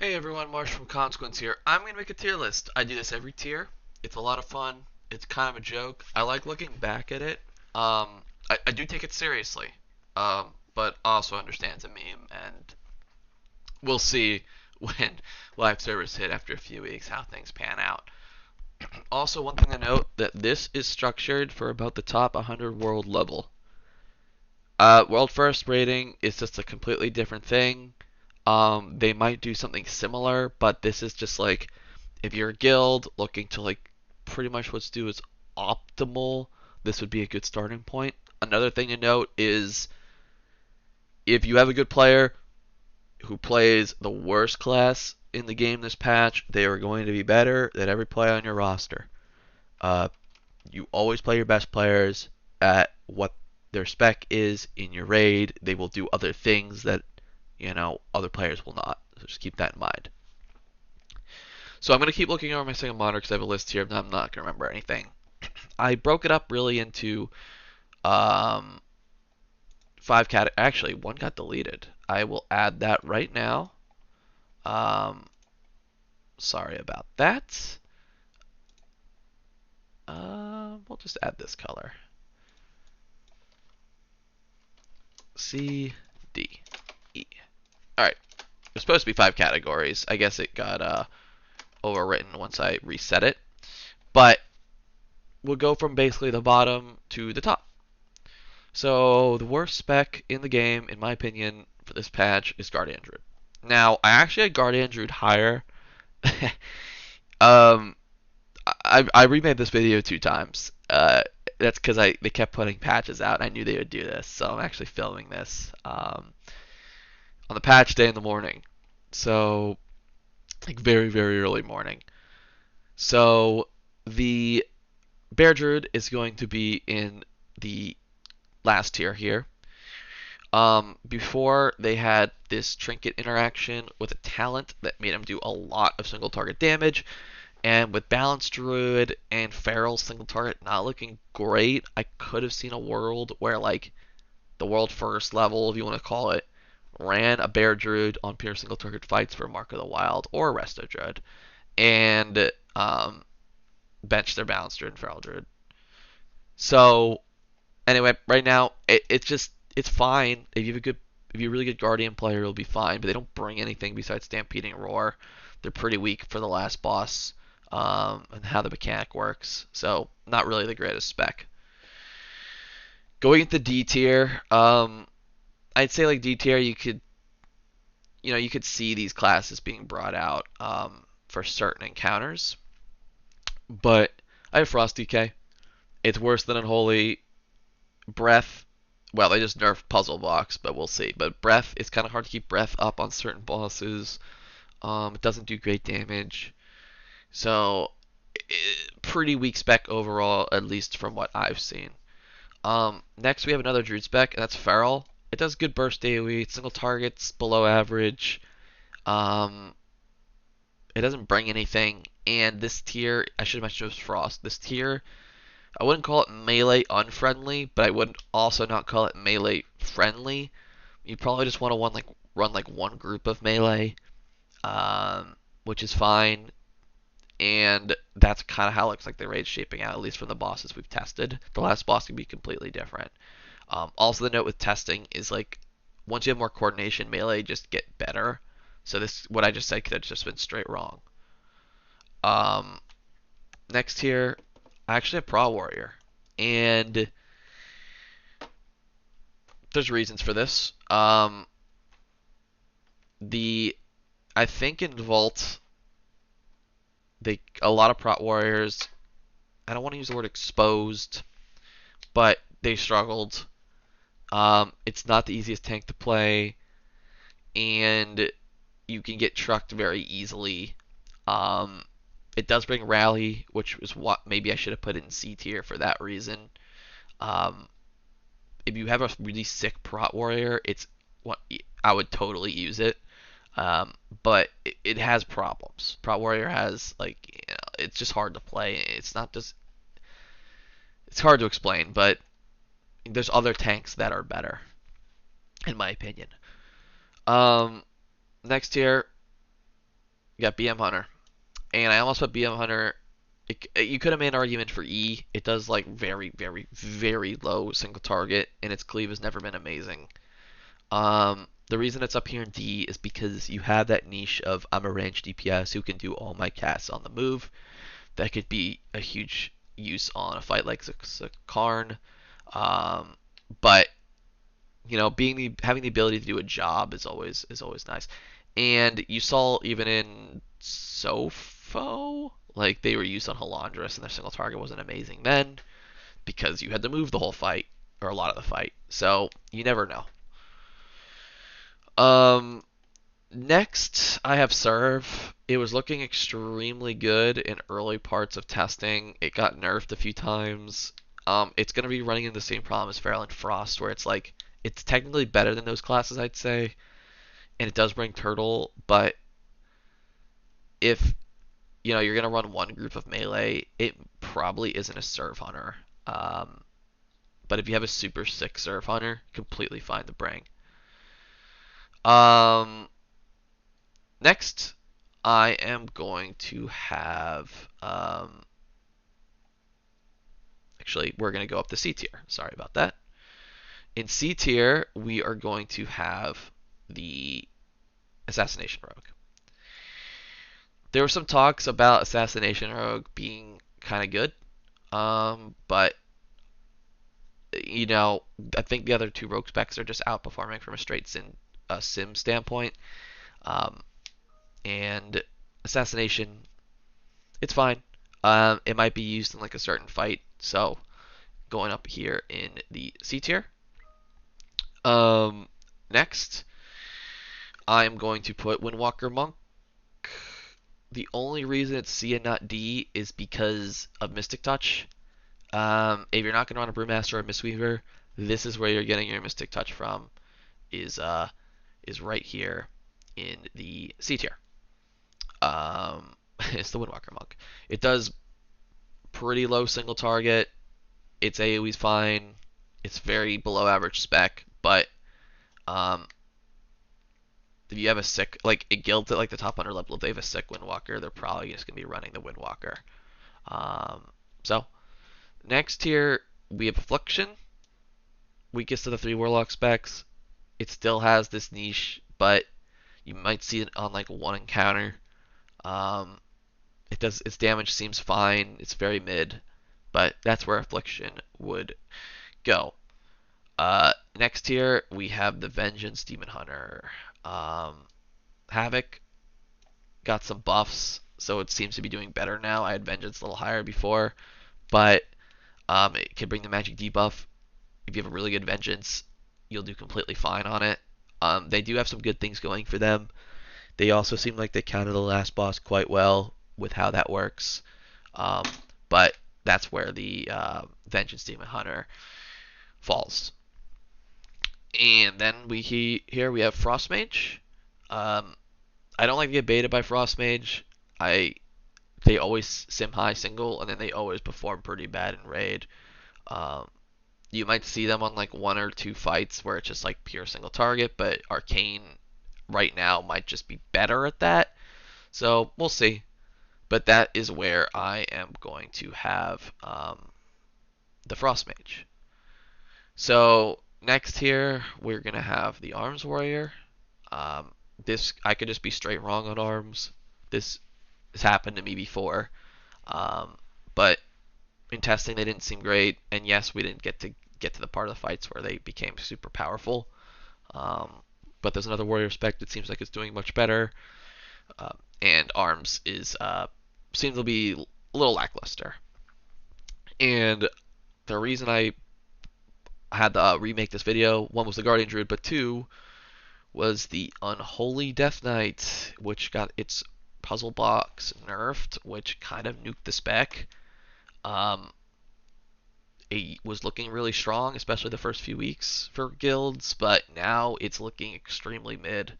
Hey everyone, Marsh from Consequence here. I'm going to make a tier list. I do this every tier. It's a lot of fun. It's kind of a joke. I like looking back at it. I do take it seriously, but also understand it's a meme, and we'll see when live service hit after a few weeks how things pan out. Also, one thing to note that this is structured for about the top 100 world level. World first rating is just a completely different thing. They might do something similar, but this is just like if you're a guild looking to like pretty much let's do is optimal, this would be a good starting point. Another thing to note is if you have a good player who plays the worst class in the game this patch, they are going to be better than every player on your roster. Uh, you always play your best players at what their spec is in your raid. They will do other things that other players will not. So just keep that in mind. So I'm going to keep looking over my single monitor because I have a list here, but I'm not going to remember anything. I broke it up really into um, five categories. Actually, one got deleted. I will add that right now. Um, Sorry about that. We'll just add this color. C, D, E. All right. There's supposed to be five categories. I guess it got overwritten once I reset it. But we'll go from basically the bottom to the top. So the worst spec in the game, in my opinion, for this patch is Guardian Druid. Now, I actually had Guardian Druid higher. um, I remade this video two times. That's because they kept putting patches out, and I knew they would do this. So I'm actually filming this on the patch day in the morning. So like very very early morning. So the Bear Druid is going to be in the last tier here. Before they had this trinket interaction with a talent that made him do a lot of single target damage, and with Balanced Druid and Feral's single target not looking great, I could have seen a world where like the world first level, if you want to call it, ran a Bear Druid on pure single target fights for Mark of the Wild or a Resto Druid, and bench their Balanced Druid and Feral Druid. So anyway, right now it's fine. If you're a really good Guardian player, it'll be fine. But they don't bring anything besides Stampeding Roar. They're pretty weak for the last boss, and how the mechanic works. So not really the greatest spec. Going into D tier, I'd say like D tier, you could see these classes being brought out for certain encounters. But I have Frost DK. It's worse than Unholy. Breath, well, they just nerfed Puzzle Box, but we'll see. But Breath, it's kind of hard to keep Breath up on certain bosses. It doesn't do great damage. So, pretty weak spec overall, at least from what I've seen. Next, we have another Druid spec, and that's Feral. It does good burst AoE, single targets below average. Um, it doesn't bring anything. And this tier, I should have mentioned it was Frost. This tier, I wouldn't call it melee unfriendly, but I wouldn't also not call it melee friendly. You probably just want to run like one group of melee, which is fine. And that's kind of how it looks like the raid's shaping out, at least from the bosses we've tested. The last boss can be completely different. Also, the note with testing is like once you have more coordination, melee just get better. So this, what I just said, could have just been straight wrong. Um, Next here, I actually have Pro Warrior, and there's reasons for this. The I think in Vault, a lot of Prot Warriors. I don't want to use the word exposed, but they struggled. It's not the easiest tank to play, and you can get trucked very easily. Um, it does bring rally, which is what maybe I should have put in C tier for that reason. Um, if you have a really sick Prot Warrior, it's what I would totally use it. But it has problems. Prot Warrior has it's just hard to play. It's not just it's hard to explain, but there's other tanks that are better, in my opinion. Um, Next here, You got BM Hunter, and I almost put BM Hunter. You could have made an argument for E. It does like very, very, very low single target, and its cleave has never been amazing. The reason it's up here in D is because you have that niche of I'm a range DPS who can do all my casts on the move. That could be a huge use on a fight like Karn. Um, but having the ability to do a job is always nice. And you saw even in Sofo, like they were used on Halandris, and their single target wasn't amazing then because you had to move the whole fight or a lot of the fight. So you never know. Um, Next, I have Serve. It was looking extremely good in early parts of testing. It got nerfed a few times. It's going to be running into the same problem as Feral and Frost, where it's like it's technically better than those classes, I'd say, and it does bring Turtle. But if you're going to run one group of melee, it probably isn't a Serve Hunter. Um, but if you have a super sick Serve Hunter, completely fine to bring. Um, Next, I am going to have. Actually, we're going to go up to C tier. Sorry about that. In C tier, we are going to have the Assassination Rogue. There were some talks about Assassination Rogue being kind of good, but I think the other two Rogue specs are just outperforming from a straight sim standpoint. Um, and Assassination, it's fine. It might be used in like a certain fight, so going up here in the C tier. Next, I'm going to put Windwalker Monk. The only reason it's C and not D is because of Mystic Touch. If you're not going to run a Brewmaster or a Mistweaver, this is where you're getting your Mystic Touch from. Is right here in the C tier. It's the Windwalker Monk. It does pretty low single target. Its AoE's fine. It's very below average spec, but if you have a sick, like a guild at like the top 100 level, if they have a sick Windwalker, they're probably just gonna be running the Windwalker. So next here we have Affliction, weakest of the 3 Warlock specs. It still has this niche, but you might see it on like one encounter. Its damage seems fine. It's very mid, but that's where Affliction would go. Next here we have the Vengeance Demon Hunter. Havoc got some buffs, so it seems to be doing better now. I had Vengeance a little higher before, but it can bring the magic debuff. If you have a really good Vengeance, you'll do completely fine on it. They do have some good things going for them. They also seem like they countered the last boss quite well with how that works. But that's where the Vengeance Demon Hunter falls. And then here we have Frost Mage. I don't like to get baited by Frost Mage. They always sim high single, and then they always perform pretty bad in raid. You might see them on like 1 or 2 fights where it's just like pure single target, but Arcane right now might just be better at that. So we'll see. But that is where I am going to have the Frost Mage. So next here, we're going to have the Arms Warrior. This I could just be straight wrong on arms. This has happened to me before, but in testing they didn't seem great. And yes, we didn't get to the part of the fights where they became super powerful. But there's another warrior spec that seems like it's doing much better, and arms seems to be a little lackluster. And the reason I had to remake this video, one was the Guardian Druid, but 2 was the Unholy Death Knight, which got its puzzle box nerfed, which kind of nuked the spec. It was looking really strong, especially the first few weeks for guilds, but now it's looking extremely mid.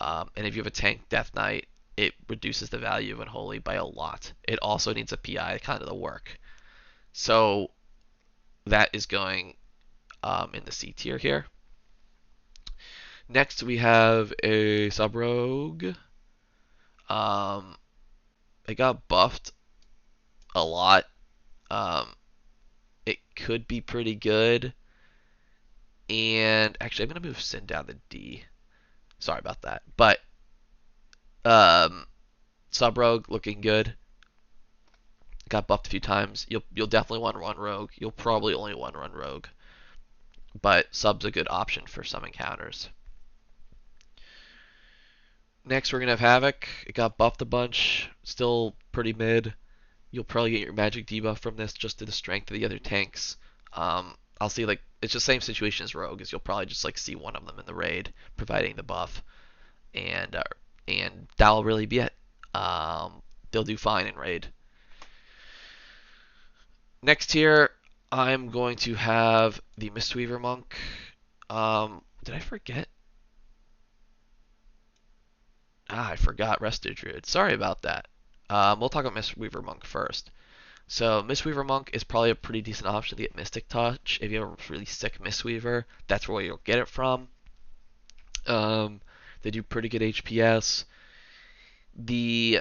And if you have a tank Death Knight, it reduces the value of Unholy by a lot. It also needs a PI kind of to work. So that is going in the C tier here. Next we have a Sub Rogue. Um, it got buffed a lot. Um, it could be pretty good. And actually, I'm gonna move Sin down to D. Sorry about that. But um, Sub Rogue looking good. Got buffed a few times. You'll definitely want to run Rogue. You'll probably only want to run Rogue, but Sub's a good option for some encounters. Next, we're gonna have Havoc. It got buffed a bunch. Still pretty mid. You'll probably get your magic debuff from this just to the strength of the other tanks. I'll see like it's the same situation as Rogue, is you'll probably just like see one of them in the raid providing the buff, and that'll really be it. They'll do fine in raid. Next here, I'm going to have the Mistweaver Monk. Did I forget? I forgot Resto Druid. Sorry about that. We'll talk about Mistweaver Monk first. So Mistweaver Monk is probably a pretty decent option to get Mystic Touch. If you have a really sick Mistweaver, that's where you'll get it from. They do pretty good HPS. The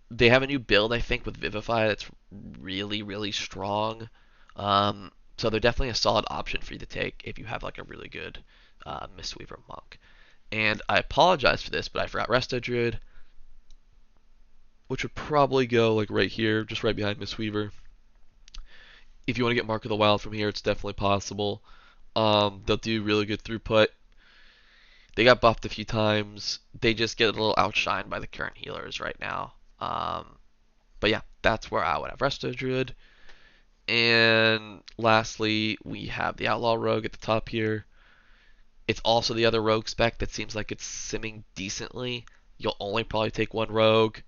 they have a new build, I think, with Vivify that's really, really strong. So they're definitely a solid option for you to take if you have like a really good Mistweaver Monk. And I apologize for this, but I forgot Resto Druid, which would probably go like right here, just right behind Mistweaver. If you want to get Mark of the Wild from here, it's definitely possible. They'll do really good throughput. They got buffed a few times. They just get a little outshined by the current healers right now. But yeah, that's where I would have Resto Druid. And lastly, we have the Outlaw Rogue at the top here. It's also the other Rogue spec that seems like it's simming decently. You'll only probably take one Rogue.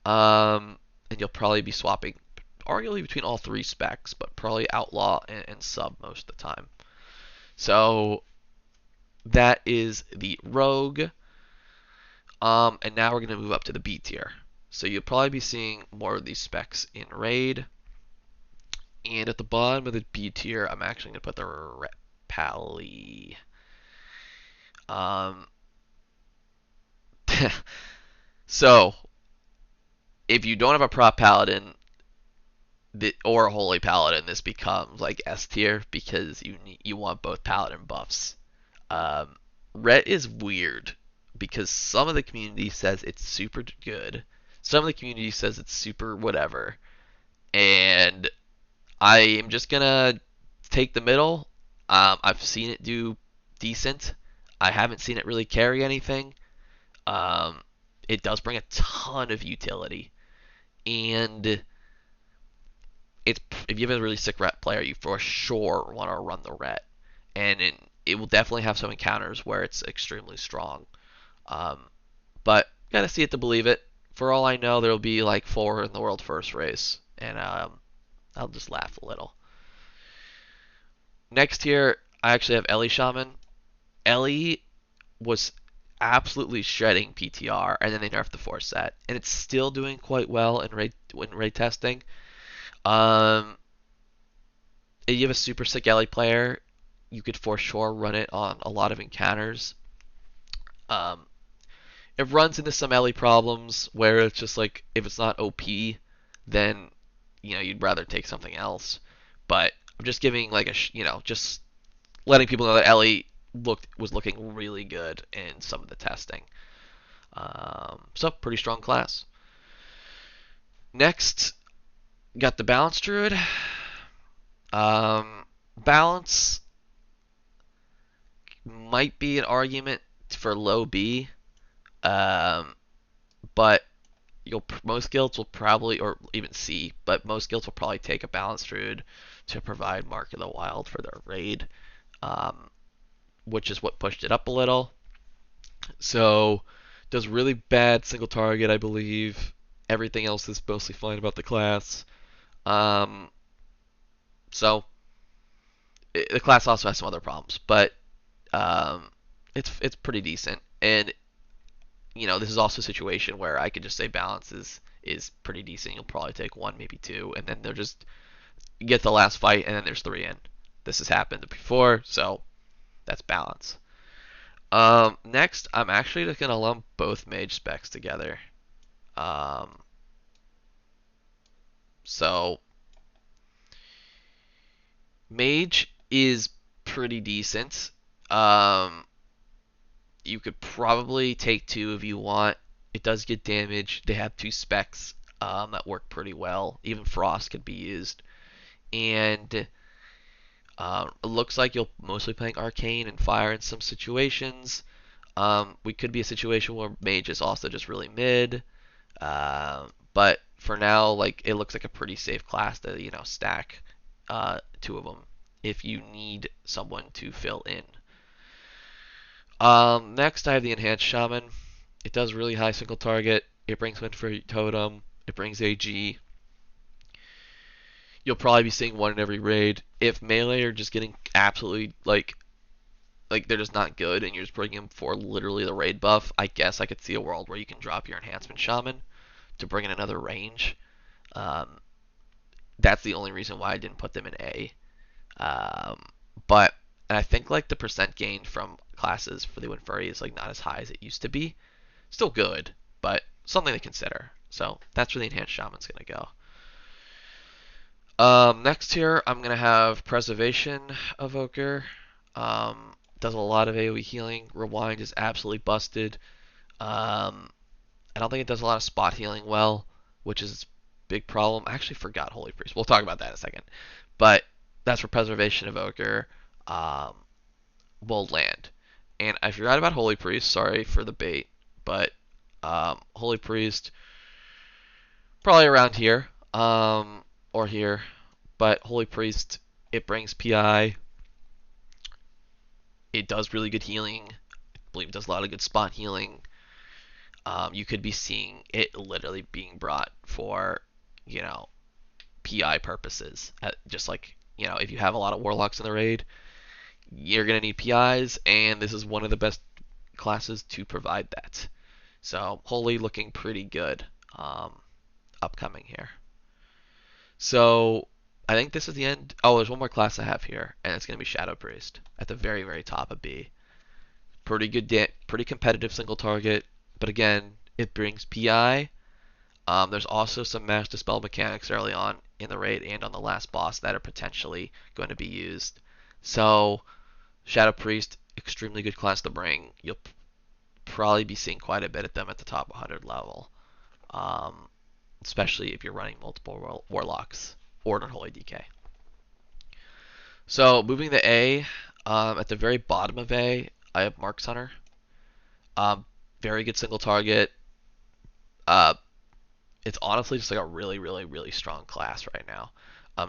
And you'll probably be swapping arguably between all three specs, but probably Outlaw and Sub most of the time. So that is the Rogue. And now we're going to move up to the B tier. So you'll probably be seeing more of these specs in Raid. And at the bottom of the B tier, I'm actually going to put the Ret Pally. So, if you don't have a prop paladin or a holy paladin, this becomes like S tier because you want both paladin buffs. Ret is weird because some of the community says it's super good, some of the community says it's super whatever, and I am just gonna take the middle. I've seen it do decent. I haven't seen it really carry anything. It does bring a ton of utility, and it's if you have a really sick Ret player, you for sure want to run the Ret, and it will definitely have some encounters where it's extremely strong. But gotta see it to believe it. For all I know, there'll be like 4 in the world first race, and I'll just laugh a little. Next here, I actually have Ellie Shaman. Ellie was absolutely shredding PTR, and then they nerfed the Force set, and it's still doing quite well in raid testing. If you have a super sick Ellie player, you could for sure run it on a lot of encounters. It runs into some Ellie problems where it's just like if it's not OP, then you'd rather take something else. But I'm just giving like just letting people know that Ellie was looking really good in some of the testing. So pretty strong class. Next, got the Balance Druid. Balance might be an argument for low B, but most guilds will probably, or even C, but most guilds will probably take a Balance Druid to provide Mark of the Wild for their raid, which is what pushed it up a little. So, does really bad single target, I believe. Everything else is mostly fine about the class. So, the class also has some other problems, but it's pretty decent. And this is also a situation where I could just say balance is pretty decent. You'll probably take 1, maybe 2, and then they'll just get the last fight, and then there's 3 in. This has happened before, so that's balance. Next, I'm actually just gonna lump both mage specs together. Um, so mage is pretty decent. Um, you could probably take two if you want. It does get damage. They have two specs that work pretty well. Even frost could be used, and it looks like you'll mostly playing arcane and fire in some situations. We could be a situation where mage is also just really mid. But for now, like it looks like a pretty safe class to stack two of them if you need someone to fill in. Next, I have the enhanced shaman. It does really high single target. It brings win for totem. It brings AG. You'll probably be seeing one in every raid. If melee are just getting absolutely like they're just not good, and you're just bringing them for literally the raid buff, I guess I could see a world where you can drop your enhancement shaman to bring in another range. Um, that's the only reason why I didn't put them in A. Um, but and I think like the percent gain from classes for the Wind Furry is like not as high as it used to be. Still good, but something to consider. So that's where the enhanced shaman's gonna go. Next here, I'm gonna have Preservation Evoker. Does a lot of AoE healing. Rewind is absolutely busted. Um, I don't think it does a lot of spot healing well, which is its big problem. I actually forgot Holy Priest. We'll talk about that in a second. But that's for Preservation Evoker. Um, will land. And I forgot about Holy Priest. Sorry for the bait, but Holy Priest probably around here, or here. But Holy Priest, it brings PI. It does really good healing. I believe it does a lot of good spot healing. You could be seeing it literally being brought for, you know, PI purposes. Just like, if you have a lot of warlocks in the raid, you're going to need PIs, and this is one of the best classes to provide that. So, Holy looking pretty good upcoming here. So, I think this is the end. Oh, there's one more class I have here, and it's going to be Shadow Priest at the very, very top of B. Pretty good, pretty competitive single target, but again, it brings PI. There's also some mass dispel mechanics early on in the raid and on the last boss that are potentially going to be used. So, Shadow Priest, extremely good class to bring. You'll probably be seeing quite a bit of them at the top 100 level, um, especially if you're running multiple warlocks or Unholy DK. So, moving to A, at the very bottom of A, I have Marks Hunter. Very good single target. Uh, it's honestly just like a really, really, really strong class right now.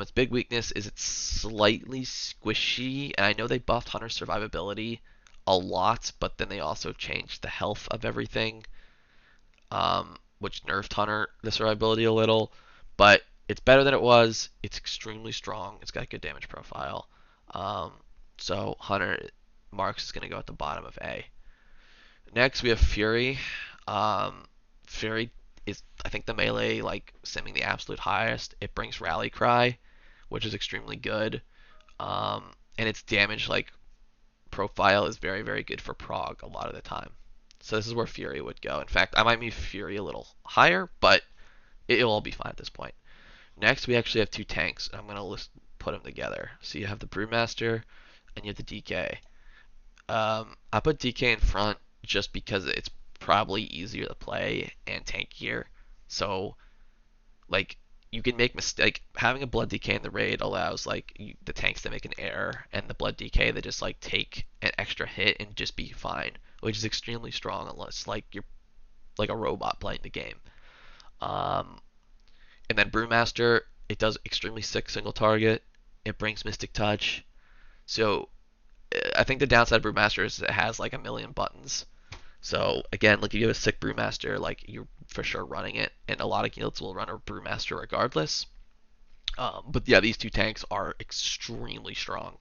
Its big weakness is it's slightly squishy, and I know they buffed Hunter's survivability a lot, but then they also changed the health of everything, which nerfed Hunter the survivability a little. But it's better than it was. It's extremely strong. It's got a good damage profile. Um, so Hunter Marks is going to go at the bottom of A. Next we have Fury. Fury is, I think, the melee like simming the absolute highest. It brings Rally Cry, which is extremely good. And its damage like profile is very, very good for prog a lot of the time. So this is where Fury would go. In fact, I might move Fury a little higher, but it'll all be fine at this point. Next, we actually have two tanks. I'm going to put them together. So you have the Brewmaster and you have the DK. I put DK in front just because it's probably easier to play and tankier. So, like, you can make mistake. Having a blood DK in the raid allows the tanks to make an error, and the blood DK they just like take an extra hit and just be fine, which is extremely strong unless like you're like a robot playing the game. Um, and then Brewmaster, it does extremely sick single target. It brings Mystic Touch. So I think the downside of Brewmaster is it has like a million buttons. So again, like if you have a sick Brewmaster, like you're for sure running it, and a lot of guilds will run a Brewmaster regardless. But yeah, these two tanks are extremely strong,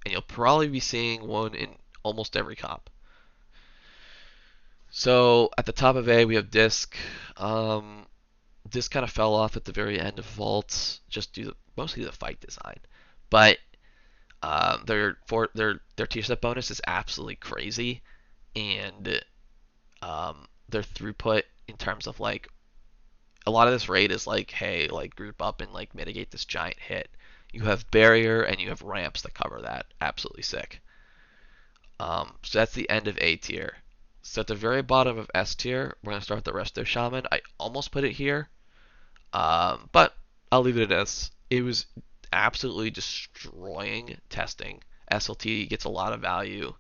and you'll probably be seeing one in almost every comp. So at the top of A, we have Disc. Disc kind of fell off at the very end of Vault, just due to mostly the fight design. But their tier set bonus is absolutely crazy, and their throughput in terms of like a lot of this raid is like, hey, like group up and like mitigate this giant hit. You have barrier and you have ramps that cover that. Absolutely sick. So that's the end of A tier. So at the very bottom of S tier, we're gonna start the Resto Shaman. I almost put it here, but I'll leave it at S. It was absolutely destroying testing. SLT gets a lot of value.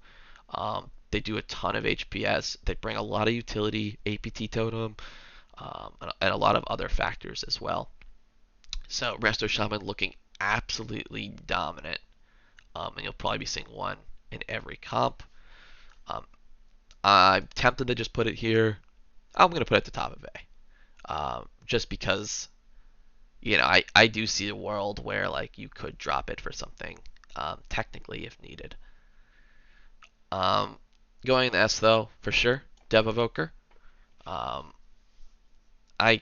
They do a ton of HPS. They bring a lot of utility, APT totem, and a lot of other factors as well. So Resto Shaman looking absolutely dominant, and you'll probably be seeing one in every comp. Um, I'm tempted to just put it here. I'm going to put it at the top of A, just because I do see a world where like you could drop it for something technically if needed. Um, Going to S though for sure. Dev Evoker. Um, I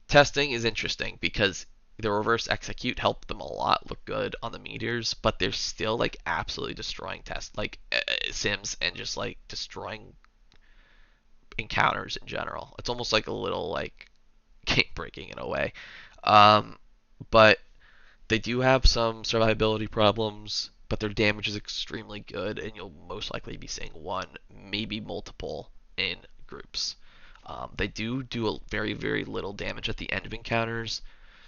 Testing is interesting because the reverse execute helped them a lot look good on the meteors, but they're still like absolutely destroying sims and just like destroying encounters in general. It's almost like a little like game breaking in a way. Um, but they do have some survivability problems, but their damage is extremely good, and you'll most likely be seeing one, maybe multiple in groups. They do a very, very little damage at the end of encounters,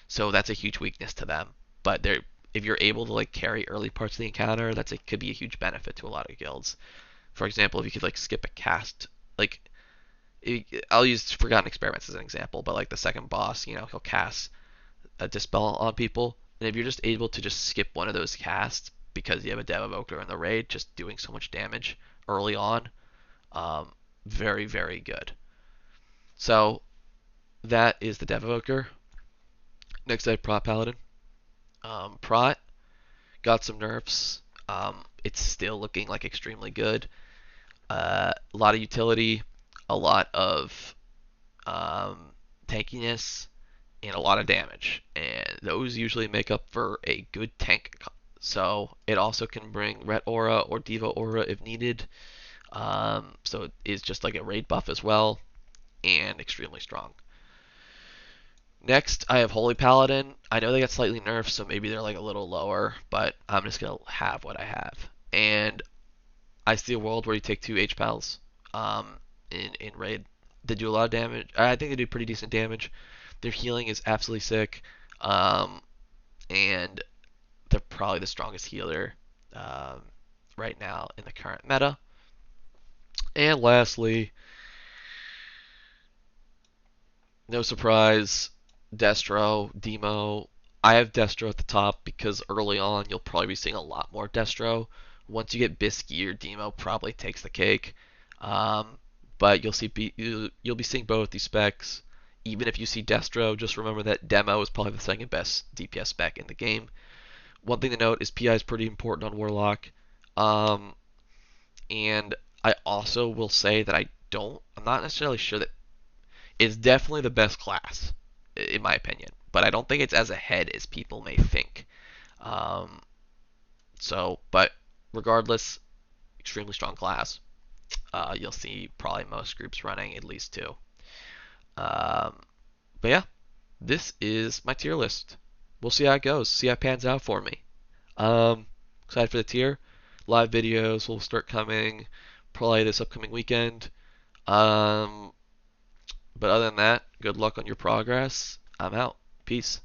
so that's a huge weakness to them. But if you're able to like carry early parts of the encounter, could be a huge benefit to a lot of guilds. For example, if you could like skip a cast, like I'll use Forgotten Experiments as an example, but like the second boss, he'll cast a dispel on people, and if you're just able to just skip one of those casts because you have a Dev Evoker in the raid, just doing so much damage early on, um, very, very good. So that is the Dev Evoker. Next I have Prot Paladin. Prot got some nerfs. It's still looking like extremely good. A lot of utility, a lot of tankiness, and a lot of damage. And those usually make up for a good tank. So it also can bring Ret Aura or Diva Aura if needed. So it is just like a raid buff as well, and extremely strong. Next, I have Holy Paladin. I know they got slightly nerfed, so maybe they're like a little lower, but I'm just gonna have what I have. And I see a world where you take two H-Pals in raid. They do a lot of damage. I think they do pretty decent damage. Their healing is absolutely sick, and they're probably the strongest healer right now in the current meta. And lastly, no surprise, Destro, Demo. I have Destro at the top because early on you'll probably be seeing a lot more Destro. Once you get Bisky or Demo, probably takes the cake. Um, but you'll be seeing both these specs. Even if you see Destro, just remember that Demo is probably the second best DPS spec in the game. One thing to note is PI is pretty important on Warlock. Um, and I also will say that I'm not necessarily sure that it's definitely the best class, in my opinion. But I don't think it's as ahead as people may think. Um, but regardless, extremely strong class. You'll see probably most groups running at least two. Um, but yeah, this is my tier list. We'll see how it goes. See how it pans out for me. Excited for the tier. Live videos will start coming probably this upcoming weekend. But other than that, good luck on your progress. I'm out. Peace.